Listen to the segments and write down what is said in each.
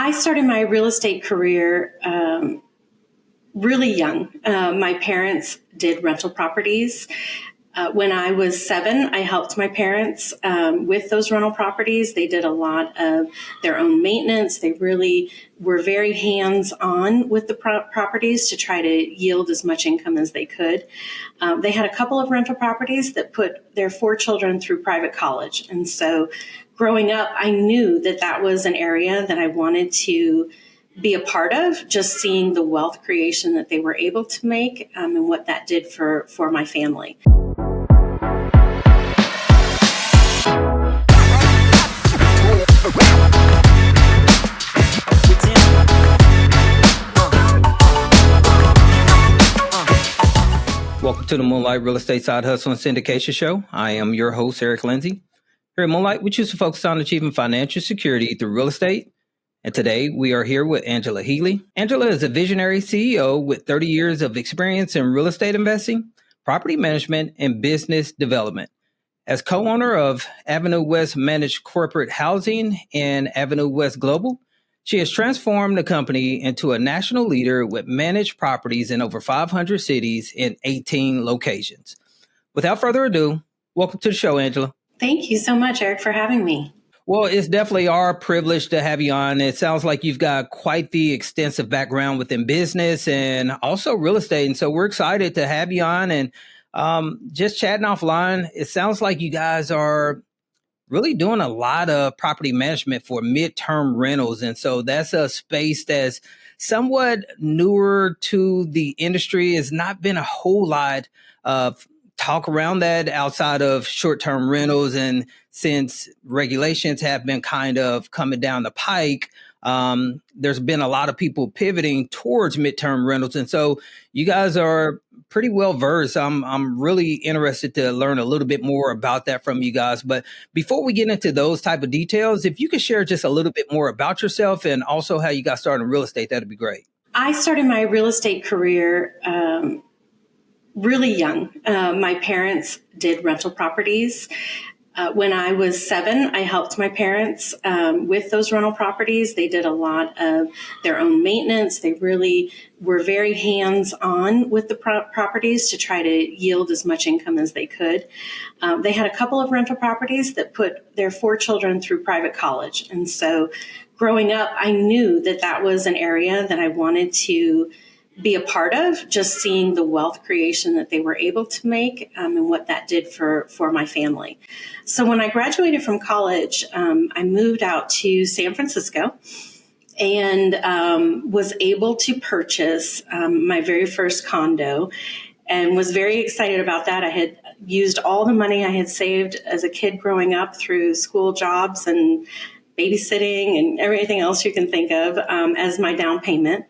I started my real estate career really young. My parents did rental properties. When I was 7, I helped my parents with those rental properties. They did a lot of their own maintenance. They really were very hands-on with the properties to try to yield as much income as they could. They had a couple of rental properties that put their 4 children through private college. And so growing up, I knew that that was an area that I wanted to be a part of, just seeing the wealth creation that they were able to make and what that did for my family. Welcome to the Moonlight Real Estate Side Hustle and Syndication Show. I am your host, Eric Lindsay. Here at Moonlight, we choose to focus on achieving financial security through real estate. And today we are here with Angela Healy. Angela is a visionary CEO with 30 years of experience in real estate investing, property management, and business development. As co-owner of Avenue West Managed Corporate Housing and Avenue West Global, she has transformed the company into a national leader with managed properties in over 500 cities in 18 locations. Without further ado, welcome to the show, Angela. Thank you so much, Eric, for having me. Well, it's definitely our privilege to have you on. It sounds like you've got quite the extensive background within business and also real estate. And so we're excited to have you on and just chatting offline. It sounds like you guys are really doing a lot of property management for midterm rentals. And so that's a space that's somewhat newer to the industry. It's not been a whole lot of talk around that outside of short-term rentals. And since regulations have been kind of coming down the pike, there's been a lot of people pivoting towards midterm rentals. And so you guys are pretty well versed. I'm really interested to learn a little bit more about that from you guys. But before we get into those type of details, if you could share just a little bit more about yourself and also how you got started in real estate, that'd be great. I started my real estate career really young. My parents did rental properties. When I was 7, I helped my parents with those rental properties. They did a lot of their own maintenance. They really were very hands-on with the properties to try to yield as much income as they could. They had a couple of rental properties that put their 4 children through private college. And so growing up, I knew that that was an area that I wanted to be a part of, just seeing the wealth creation that they were able to make and what that did for my family. So when I graduated from college, I moved out to San Francisco and was able to purchase my very first condo and was very excited about that. I had used all the money I had saved as a kid growing up through school jobs and babysitting and everything else you can think of as my down payment.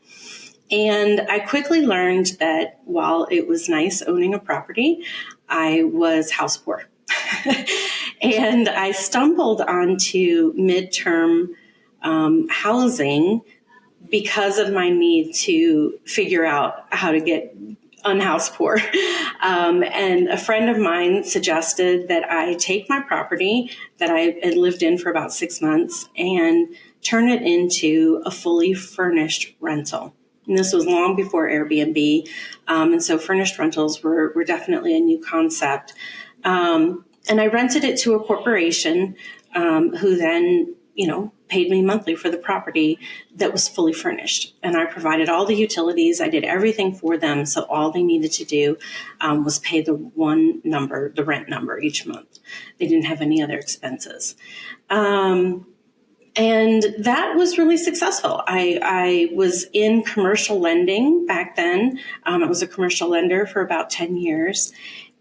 And I quickly learned that while it was nice owning a property, I was house poor. And I stumbled onto midterm housing because of my need to figure out how to get unhouse poor. And a friend of mine suggested that I take my property that I had lived in for about 6 months and turn it into a fully furnished rental. And this was long before Airbnb. And so furnished rentals were definitely a new concept. And I rented it to a corporation who then, paid me monthly for the property that was fully furnished. And I provided all the utilities. I did everything for them. So all they needed to do was pay the rent number each month. They didn't have any other expenses. And that was really successful. I was in commercial lending back then. I was a commercial lender for about 10 years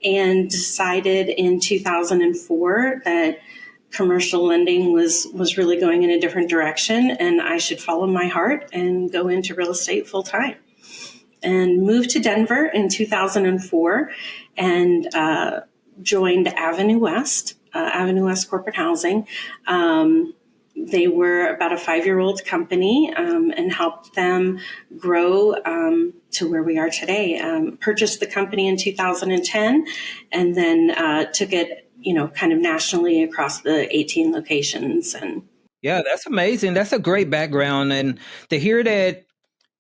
and decided in 2004 that commercial lending was really going in a different direction and I should follow my heart and go into real estate full time. And moved to Denver in 2004 and joined Avenue West Corporate Housing. They were about a 5-year-old company and helped them grow to where we are today. Purchased the company in 2010 and then took it, kind of nationally across the 18 locations. And Yeah, that's amazing. That's a great background. And to hear that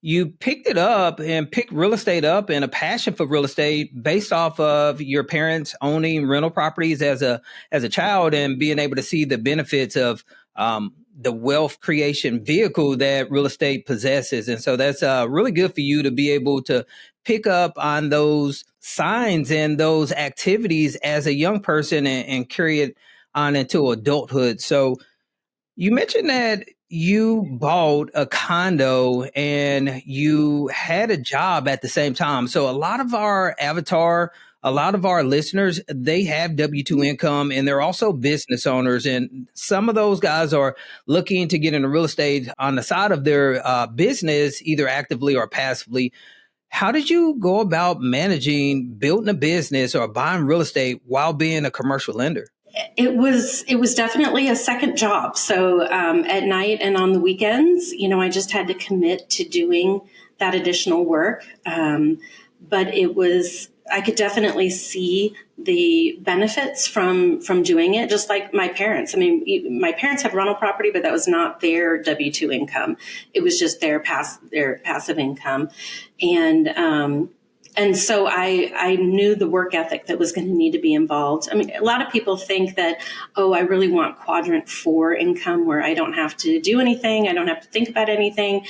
you picked it up and picked real estate up and a passion for real estate based off of your parents owning rental properties as a child and being able to see the benefits of the wealth creation vehicle that real estate possesses. And so that's really good for you to be able to pick up on those signs and those activities as a young person and carry it on into adulthood. So you mentioned that you bought a condo and you had a job at the same time. So a lot of our avatar, a lot of our listeners, they have W-2 income and they're also business owners. And some of those guys are looking to get into real estate on the side of their business, either actively or passively. How did you go about managing building a business or buying real estate while being a commercial lender? It was definitely a second job. So at night and on the weekends, I just had to commit to doing that additional work. But I could definitely see the benefits from doing it, just like my parents. I mean, my parents had rental property, but that was not their W-2 income. It was just their passive income. And so I knew the work ethic that was going to need to be involved. I mean, a lot of people think that, oh, I really want quadrant 4 income where I don't have to do anything. I don't have to think about anything.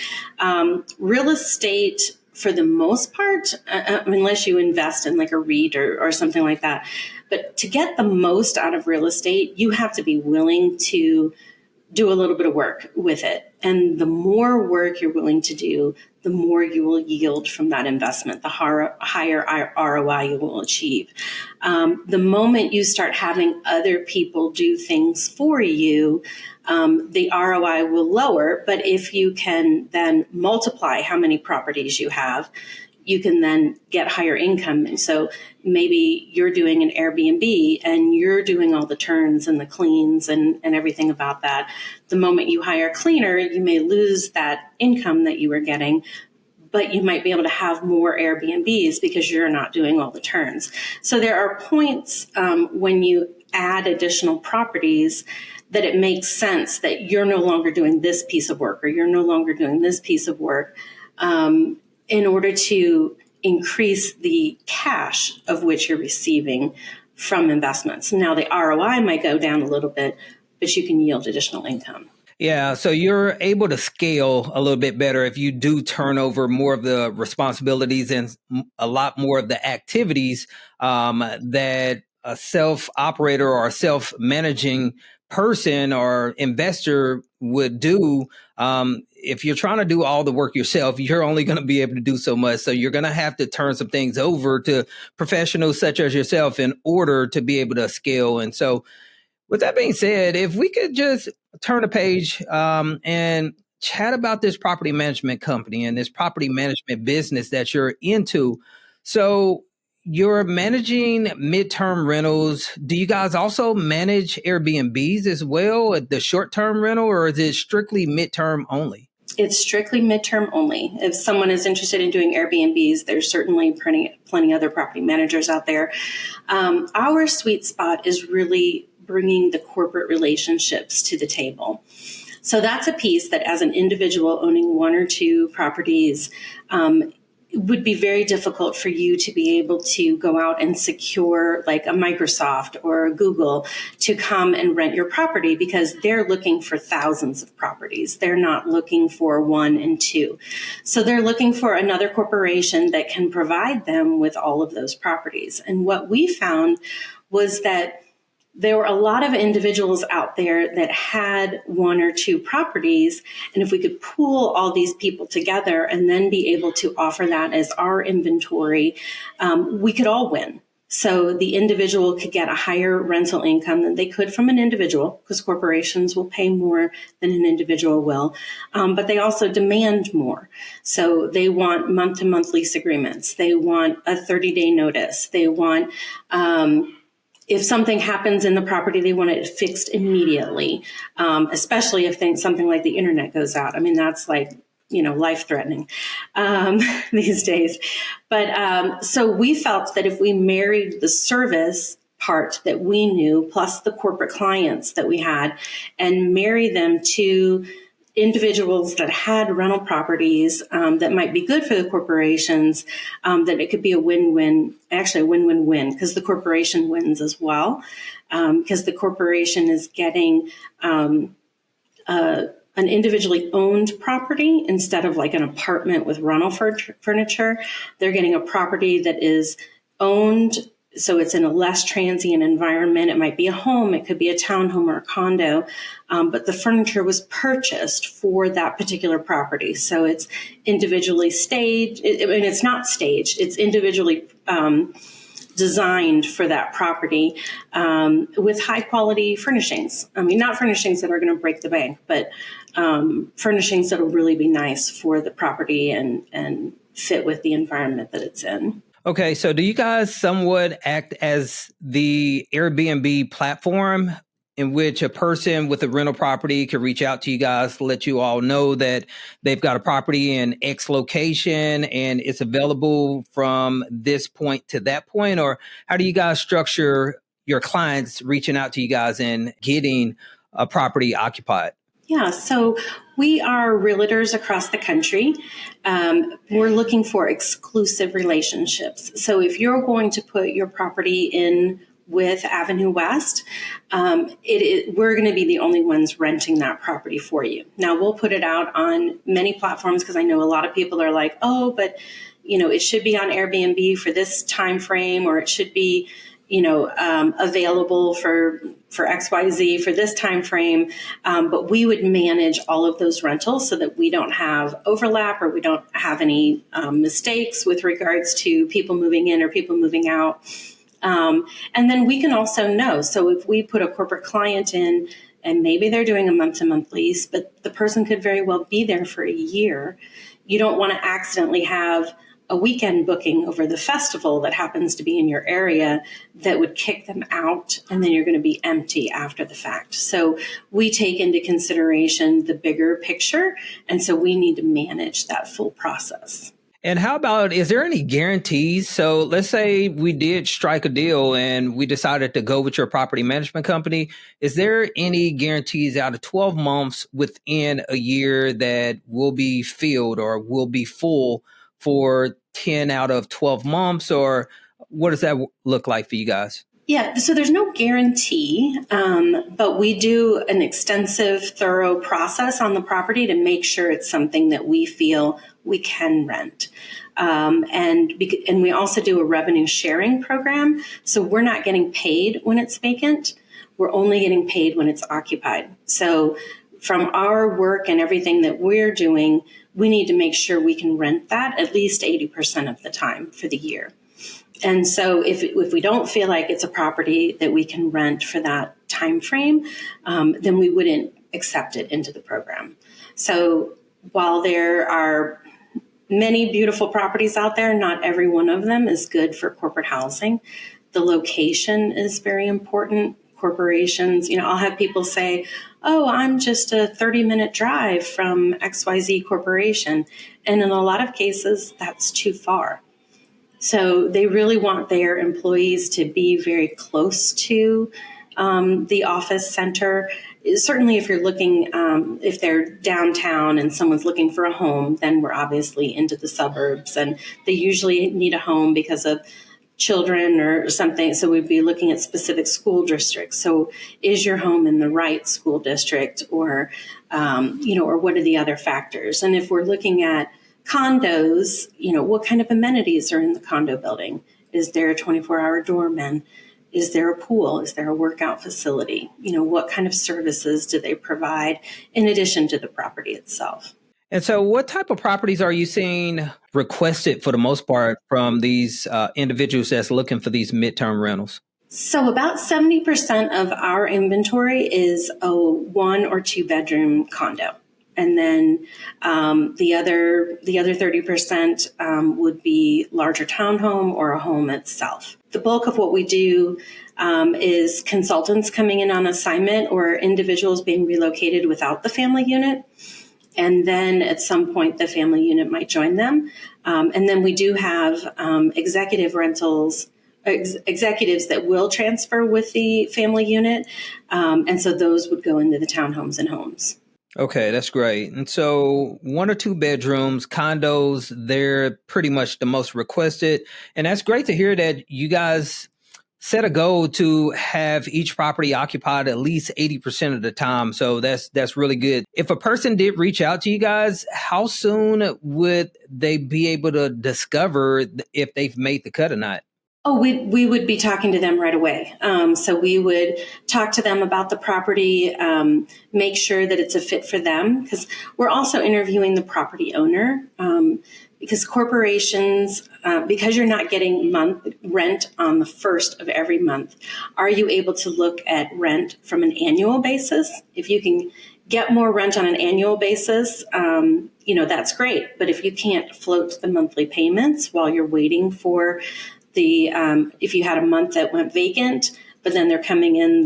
Real estate, for the most part, unless you invest in like a REIT or something like that. But to get the most out of real estate, you have to be willing to do a little bit of work with it. And the more work you're willing to do, the more you will yield from that investment, the higher ROI you will achieve. The moment you start having other people do things for you, the ROI will lower. But if you can then multiply how many properties you have, you can then get higher income. And so maybe you're doing an Airbnb and you're doing all the turns and the cleans and everything about that. The moment you hire a cleaner, you may lose that income that you were getting, but you might be able to have more Airbnbs because you're not doing all the turns. So there are points when you add additional properties that it makes sense that you're no longer doing this piece of work or you're no longer doing this piece of work. In order to increase the cash of which you're receiving from investments. Now, the ROI might go down a little bit, but you can yield additional income. Yeah, so you're able to scale a little bit better if you do turn over more of the responsibilities and a lot more of the activities that a self-operator or a self-managing person or investor would do. If you're trying to do all the work yourself, you're only going to be able to do so much. So you're going to have to turn some things over to professionals such as yourself in order to be able to scale. And so with that being said, if we could just turn a page and chat about this property management company and this property management business that you're into. So you're managing midterm rentals. Do you guys also manage Airbnbs as well, the short-term rental, or is it strictly midterm only? It's strictly midterm only. If someone is interested in doing Airbnbs, there's certainly plenty other property managers out there. Our sweet spot is really bringing the corporate relationships to the table. So that's a piece that as an individual owning one or two properties, it would be very difficult for you to be able to go out and secure like a Microsoft or a Google to come and rent your property because they're looking for thousands of properties. They're not looking for one and two. So they're looking for another corporation that can provide them with all of those properties. And what we found was that there were a lot of individuals out there that had one or two properties. And if we could pool all these people together and then be able to offer that as our inventory, we could all win. So the individual could get a higher rental income than they could from an individual, because corporations will pay more than an individual will. But they also demand more. So they want month-to-month lease agreements. They want a 30-day notice. They want if something happens in the property, they want it fixed immediately, especially if something like the internet goes out. I mean, that's like, life-threatening these days. But so we felt that if we married the service part that we knew, plus the corporate clients that we had, and marry them to individuals that had rental properties that might be good for the corporations, that it could be a win-win, actually a win-win-win, because the corporation wins as well, because the corporation is getting an individually owned property instead of like an apartment with rental furniture. They're getting a property that is owned, so it's in a less transient environment. It might be a home, it could be a townhome or a condo, but the furniture was purchased for that particular property. So it's individually staged. It's not staged, it's individually designed for that property, with high quality furnishings. I mean, not furnishings that are going to break the bank, but furnishings that will really be nice for the property and fit with the environment that it's in. Okay, so do you guys somewhat act as the Airbnb platform in which a person with a rental property could reach out to you guys, let you all know that they've got a property in X location and it's available from this point to that point? Or how do you guys structure your clients reaching out to you guys and getting a property occupied? Yeah, so we are realtors across the country. We're looking for exclusive relationships. So if you're going to put your property in with Avenue West, we're going to be the only ones renting that property for you. Now, we'll put it out on many platforms because I know a lot of people are like, oh, but it should be on Airbnb for this time frame, or it should be available for XYZ for this time frame. But we would manage all of those rentals so that we don't have overlap or we don't have any mistakes with regards to people moving in or people moving out. And then we can also know. So if we put a corporate client in and maybe they're doing a month-to-month lease, but the person could very well be there for a year, you don't want to accidentally have a weekend booking over the festival that happens to be in your area that would kick them out, and then you're going to be empty after the fact. So we take into consideration the bigger picture, and so we need to manage that full process. And how about, is there any guarantees? So let's say we did strike a deal and we decided to go with your property management company. Is there any guarantees out of 12 months within a year that will be filled or will be full for 10 out of 12 months? Or what does that look like for you guys? Yeah, so there's no guarantee, but we do an extensive, thorough process on the property to make sure it's something that we feel we can rent. And we also do a revenue sharing program. So we're not getting paid when it's vacant. We're only getting paid when it's occupied. So from our work and everything that we're doing, we need to make sure we can rent that at least 80% of the time for the year. And so if we don't feel like it's a property that we can rent for that time frame, then we wouldn't accept it into the program. So while there are many beautiful properties out there, not every one of them is good for corporate housing. The location is very important. Corporations, I'll have people say, oh, I'm just a 30-minute drive from XYZ corporation. And in a lot of cases, that's too far. So they really want their employees to be very close to the office center. Certainly if you're looking, if they're downtown and someone's looking for a home, then we're obviously into the suburbs, and they usually need a home because of children or something. So we'd be looking at specific school districts. So is your home in the right school district, or, or what are the other factors? And if we're looking at condos, what kind of amenities are in the condo building? Is there a 24-hour doorman? Is there a pool? Is there a workout facility? What kind of services do they provide in addition to the property itself? And so what type of properties are you seeing requested for the most part from these individuals that's looking for these midterm rentals? So about 70% of our inventory is a 1 or 2 bedroom condo. And then the other 30% would be larger townhome or a home itself. The bulk of what we do is consultants coming in on assignment or individuals being relocated without the family unit. And then at some point, the family unit might join them. And then we do have executive rentals executives that will transfer with the family unit. And so those would go into the townhomes and homes. Okay, that's great. And so 1 or 2 bedrooms, condos, they're pretty much the most requested. And that's great to hear that you guys set a goal to have each property occupied at least 80% of the time. So that's really good. If a person did reach out to you guys, how soon would they be able to discover if they've made the cut or not? Oh, we would be talking to them right away. So we would talk to them about the property, make sure that it's a fit for them, because we're also interviewing the property owner. Because corporations, because you're not getting rent on the first of every month, are you able to look at rent from an annual basis? If you can get more rent on an annual basis, that's great. But if you can't float the monthly payments while you're waiting for if you had a month that went vacant, but then they're coming in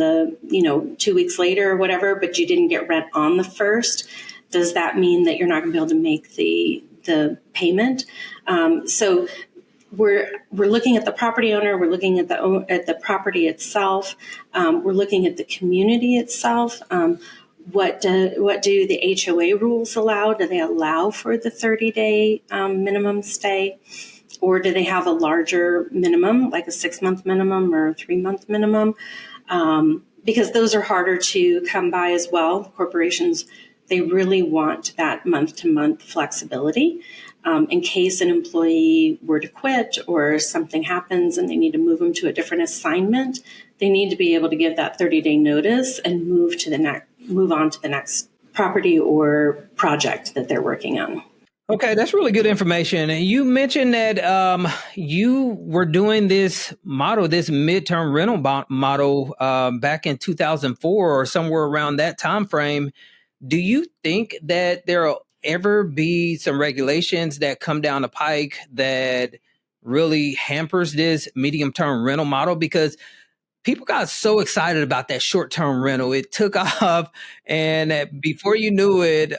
2 weeks later or whatever, but you didn't get rent on the first, does that mean that you're not going to be able to make the payment? So we're looking at the property owner, we're looking at the property itself, we're looking at the community itself. What do the HOA rules allow? Do they allow for the 30-day minimum stay? Or do they have a larger minimum, like a 6-month minimum or a 3-month minimum? Because those are harder to come by as well. Corporations, they really want that month-to-month flexibility. In case an employee were to quit or something happens and they need to move them to a different assignment, they need to be able to give that 30-day notice and move on to the next property or project that they're working on. Okay, that's really good information. And you mentioned that you were doing this midterm rental model, back in 2004 or somewhere around that time frame. Do you think that there'll ever be some regulations that come down the pike that really hampers this medium-term rental model? Because people got so excited about that short-term rental. It took off, and before you knew it,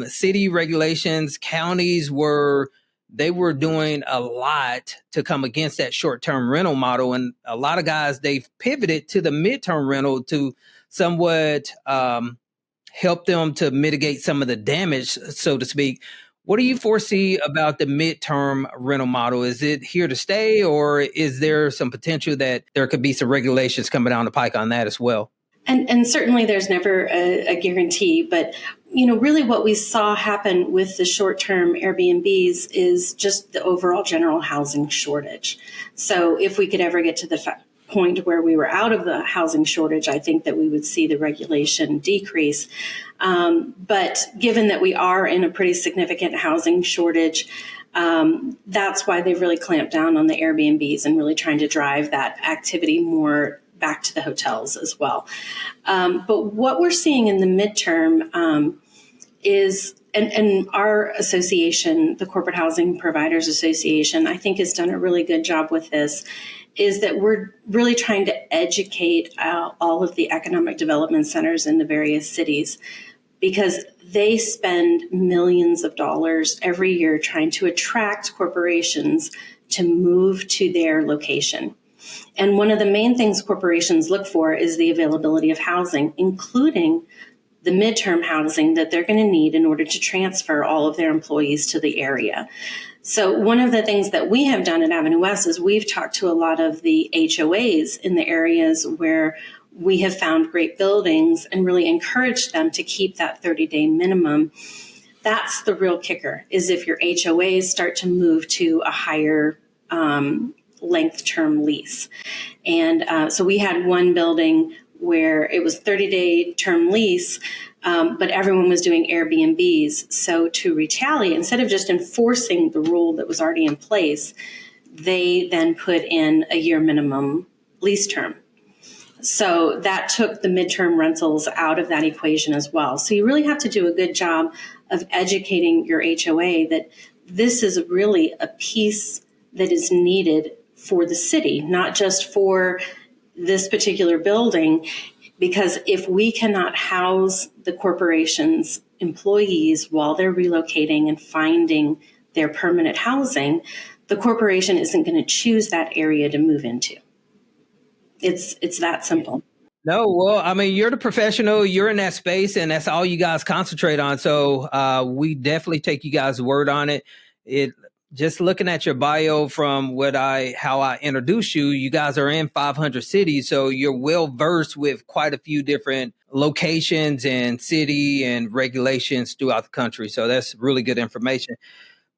city regulations, counties were doing a lot to come against that short-term rental model. And a lot of guys, they've pivoted to the midterm rental to somewhat help them to mitigate some of the damage, so to speak. What do you foresee about the midterm rental model? Is it here to stay, or is there some potential that there could be some regulations coming down the pike on that as well? And certainly there's never a guarantee, but really what we saw happen with the short-term Airbnbs is just the overall general housing shortage. So if we could ever get to the point where we were out of the housing shortage, I think that we would see the regulation decrease. But given that we are in a pretty significant housing shortage, that's why they've really clamped down on the Airbnbs and really trying to drive that activity more back to the hotels as well. But what we're seeing in the midterm is, and our association, the Corporate Housing Providers Association, I think has done a really good job with this, is that we're really trying to educate all of the economic development centers in the various cities, because they spend millions of dollars every year trying to attract corporations to move to their location. And one of the main things corporations look for is the availability of housing, including the midterm housing that they're going to need in order to transfer all of their employees to the area. So one of the things that we have done at Avenue West is we've talked to a lot of the HOAs in the areas where we have found great buildings and really encouraged them to keep that 30-day minimum. That's the real kicker, is if your HOAs start to move to a higher length term lease. And so we had one building where it was 30-day term lease, but everyone was doing Airbnbs. So to retaliate, instead of just enforcing the rule that was already in place, they then put in a year minimum lease term. So that took the midterm rentals out of that equation as well. So you really have to do a good job of educating your HOA that this is really a piece that is needed for the city, not just for this particular building, because if we cannot house the corporation's employees while they're relocating and finding their permanent housing, the corporation isn't going to choose that area to move into. It's that simple. No, well, I mean, you're the professional, you're in that space, and that's all you guys concentrate on. So we definitely take you guys' word on it. It just looking at your bio from how I introduced you, you guys are in 500 cities, so you're well versed with quite a few different locations and city and regulations throughout the country. So that's really good information.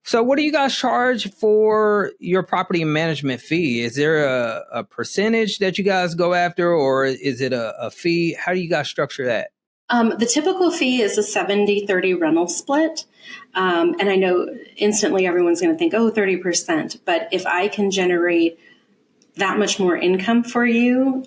So what do you guys charge for your property management fee? Is there a percentage that you guys go after, or is it a fee? How do you guys structure that? The typical fee is a 70-30 rental split. And I know instantly everyone's going to think, oh, 30%. But if I can generate that much more income for you,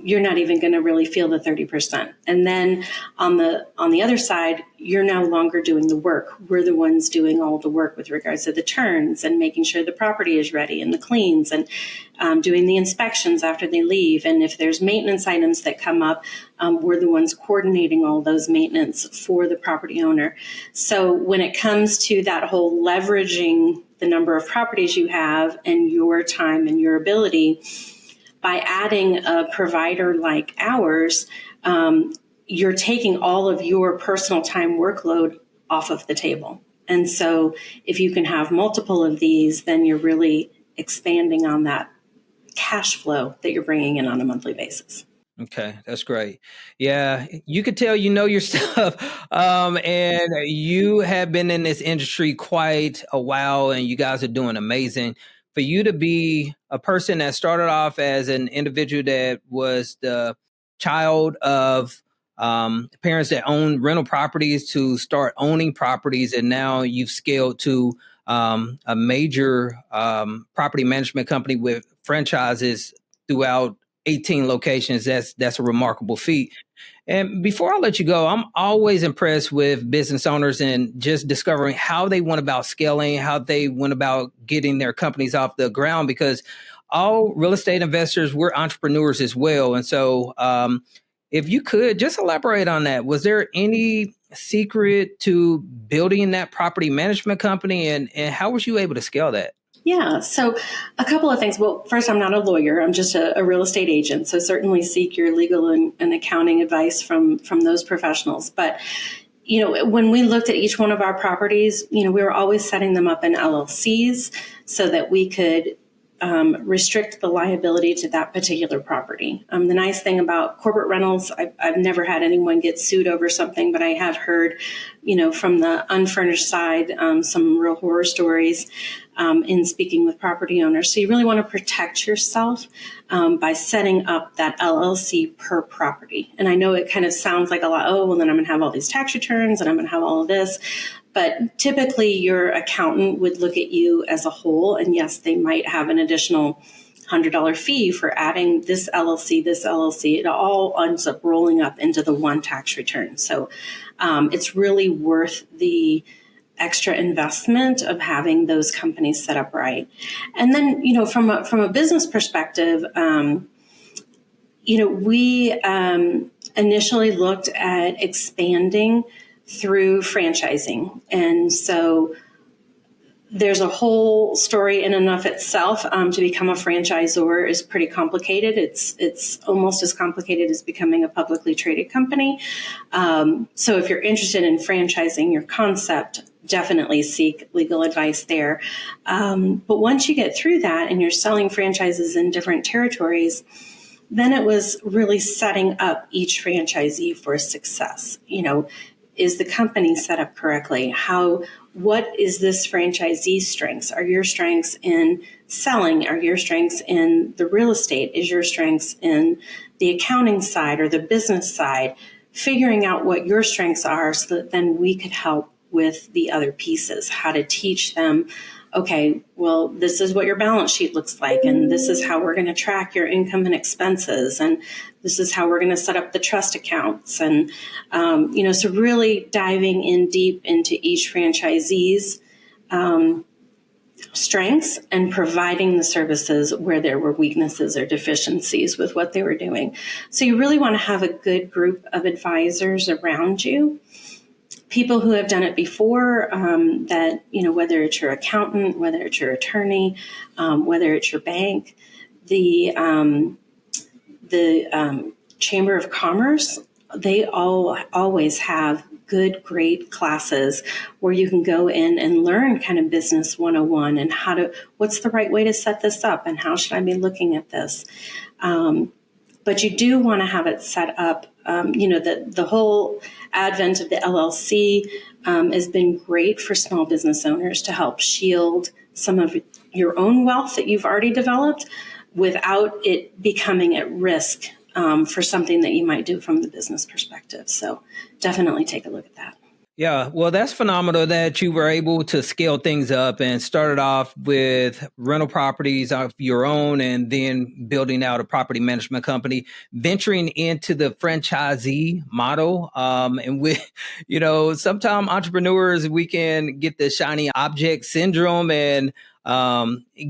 you're not even going to really feel the 30%. And then on the other side, you're no longer doing the work. We're the ones doing all the work with regards to the turns and making sure the property is ready and the cleans and doing the inspections after they leave. And if there's maintenance items that come up, we're the ones coordinating all those maintenance for the property owner. So when it comes to that whole leveraging the number of properties you have and your time and your ability, by adding a provider like ours, you're taking all of your personal time workload off of the table. And so if you can have multiple of these, then you're really expanding on that cash flow that you're bringing in on a monthly basis. Okay, that's great. Yeah, you could tell you know your stuff. And you have been in this industry quite a while, and you guys are doing amazing. For you to be a person that started off as an individual that was the child of parents that own rental properties to start owning properties, and now you've scaled to a major property management company with franchises throughout 18 locations. That's a remarkable feat. And before I let you go, I'm always impressed with business owners and just discovering how they went about scaling, how they went about getting their companies off the ground, because all real estate investors, we're entrepreneurs as well. And so if you could just elaborate on that, was there any secret to building that property management company, and how was you able to scale that? Yeah, so a couple of things. Well, first, I'm not a lawyer. I'm just a real estate agent. So certainly seek your legal and accounting advice from those professionals. But, when we looked at each one of our properties, we were always setting them up in LLCs so that we could restrict the liability to that particular property. The nice thing about corporate rentals, I've never had anyone get sued over something, but I have heard, from the unfurnished side, some real horror stories in speaking with property owners. So you really want to protect yourself by setting up that LLC per property. And I know it kind of sounds like a lot. Oh, well, then I'm going to have all these tax returns and I'm going to have all of this. But typically your accountant would look at you as a whole. And yes, they might have an additional $100 fee for adding this LLC, this LLC. It all ends up rolling up into the one tax return. So it's really worth the extra investment of having those companies set up right. And then, from a business perspective, we initially looked at expanding through franchising. And so there's a whole story in and of itself. To become a franchisor is pretty complicated. It's almost as complicated as becoming a publicly traded company. So if you're interested in franchising your concept, definitely seek legal advice there. But once you get through that and you're selling franchises in different territories, then it was really setting up each franchisee for success. Is the company set up correctly? What is this franchisee's strengths? Are your strengths in selling? Are your strengths in the real estate? Is your strengths in the accounting side or the business side? Figuring out what your strengths are so that then we could help with the other pieces, how to teach them, okay, well, this is what your balance sheet looks like, and this is how we're going to track your income and expenses, and this is how we're going to set up the trust accounts. And, so really diving in deep into each franchisee's strengths and providing the services where there were weaknesses or deficiencies with what they were doing. So you really want to have a good group of advisors around you, people who have done it before, that, whether it's your accountant, whether it's your attorney, whether it's your bank, the Chamber of Commerce, they always have good, great classes where you can go in and learn kind of business 101 and what's the right way to set this up and how should I be looking at this. But you do want to have it set up. The whole advent of the LLC has been great for small business owners to help shield some of your own wealth that you've already developed without it becoming at risk for something that you might do from the business perspective. So definitely take a look at that. Yeah, well, that's phenomenal that you were able to scale things up and started off with rental properties of your own and then building out a property management company, venturing into the franchisee model. And with, sometimes entrepreneurs, we can get the shiny object syndrome and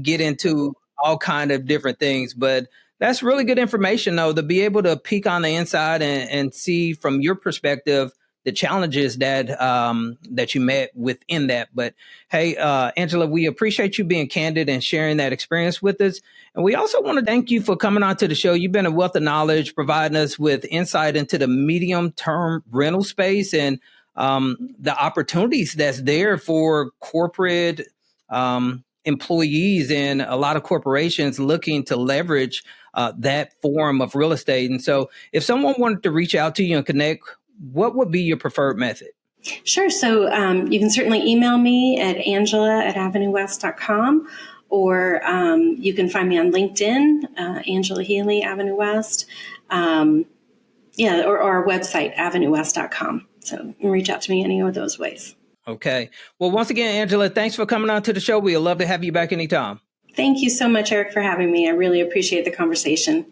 get into all kind of different things. But that's really good information, though, to be able to peek on the inside and see from your perspective the challenges that you met within that. But hey, Angela, we appreciate you being candid and sharing that experience with us. And we also want to thank you for coming on to the show. You've been a wealth of knowledge, providing us with insight into the medium-term rental space and the opportunities that's there for corporate employees and a lot of corporations looking to leverage that form of real estate. And so if someone wanted to reach out to you and connect, what would be your preferred method? Sure. So you can certainly email me at angela@avenuewest.com, or you can find me on LinkedIn, Angela Healy, Avenue West. Or our website, avenuewest.com. So you can reach out to me any of those ways. Okay. Well, once again, Angela, thanks for coming on to the show. We'd love to have you back anytime. Thank you so much, Eric, for having me. I really appreciate the conversation.